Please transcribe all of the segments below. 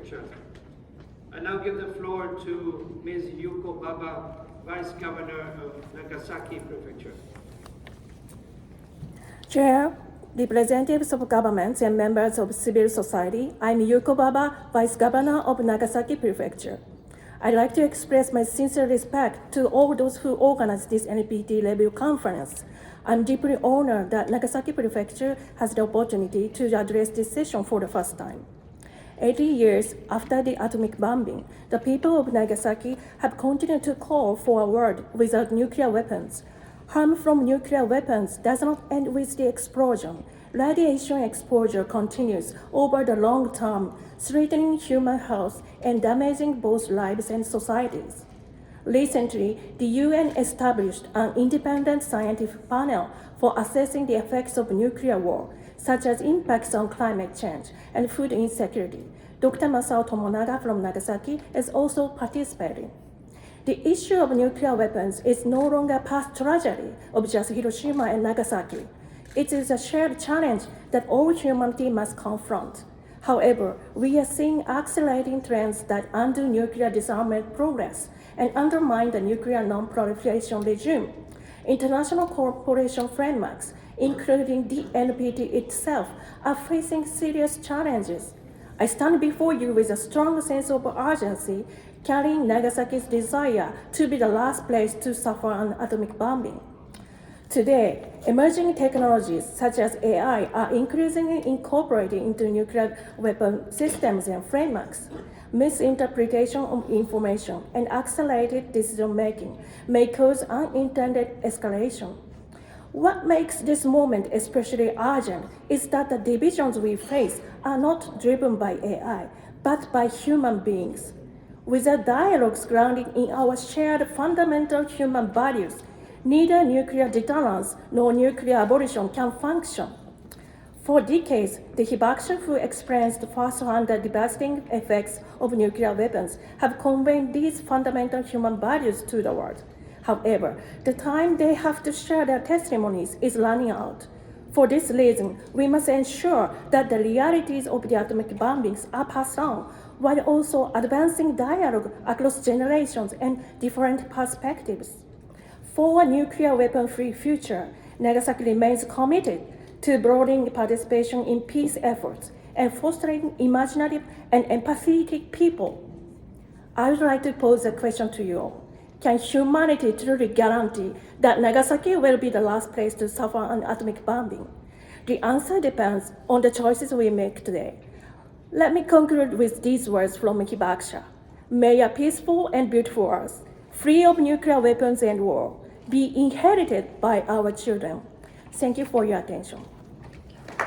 Prefecture. I now give the floor to Ms. Yuko Baba, Vice Governor of Nagasaki Prefecture. Chair, representatives of governments and members of civil society, I'm Yuko Baba, Vice Governor of Nagasaki Prefecture. I'd like to express my sincere respect to all those who organized this NPT-level conference. I'm deeply honored that Nagasaki Prefecture has the opportunity to address this session for the first time. 80 years after the atomic bombing, the people of Nagasaki have continued to call for a world without nuclear weapons. Harm from nuclear weapons does not end with the explosion. Radiation exposure continues over the long term, threatening human health and damaging both lives and societies. Recently, the UN established an independent scientific panel for assessing the effects of nuclear war, such as impacts on climate change and food insecurity. Dr. Masao Tomonaga from Nagasaki is also participating. The issue of nuclear weapons is no longer past tragedy of just Hiroshima and Nagasaki. It is a shared challenge that all humanity must confront. However, we are seeing accelerating trends that undo nuclear disarmament progress and undermine the nuclear non-proliferation regime. International cooperation frameworks, including the NPT itself, are facing serious challenges. I stand before you with a strong sense of urgency, carrying Nagasaki's desire to be the last place to suffer an atomic bombing. Today, emerging technologies such as AI are increasingly incorporated into nuclear weapon systems and frameworks. Misinterpretation of information and accelerated decision-making may cause unintended escalation. What makes this moment especially urgent is that the divisions we face are not driven by AI, but by human beings. Without dialogues grounded in our shared fundamental human values, neither nuclear deterrence nor nuclear abolition can function. For decades, the hibakusha who experienced first-hand the devastating effects of nuclear weapons have conveyed these fundamental human values to the world. However, the time they have to share their testimonies is running out. For this reason, we must ensure that the realities of the atomic bombings are passed on, while also advancing dialogue across generations and different perspectives. For a nuclear weapon-free future, Nagasaki remains committed to broadening participation in peace efforts and fostering imaginative and empathetic people. I would like to pose a question to you all. Can humanity truly guarantee that Nagasaki will be the last place to suffer an atomic bombing? The answer depends on the choices we make today. Let me conclude with these words from Hibakusha. May a peaceful and beautiful earth, free of nuclear weapons and war, be inherited by our children. Thank you for your attention. I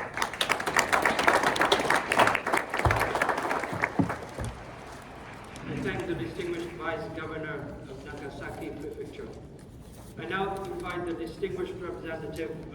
thank the distinguished Vice Governor of Nagasaki Prefecture. I now invite the distinguished representative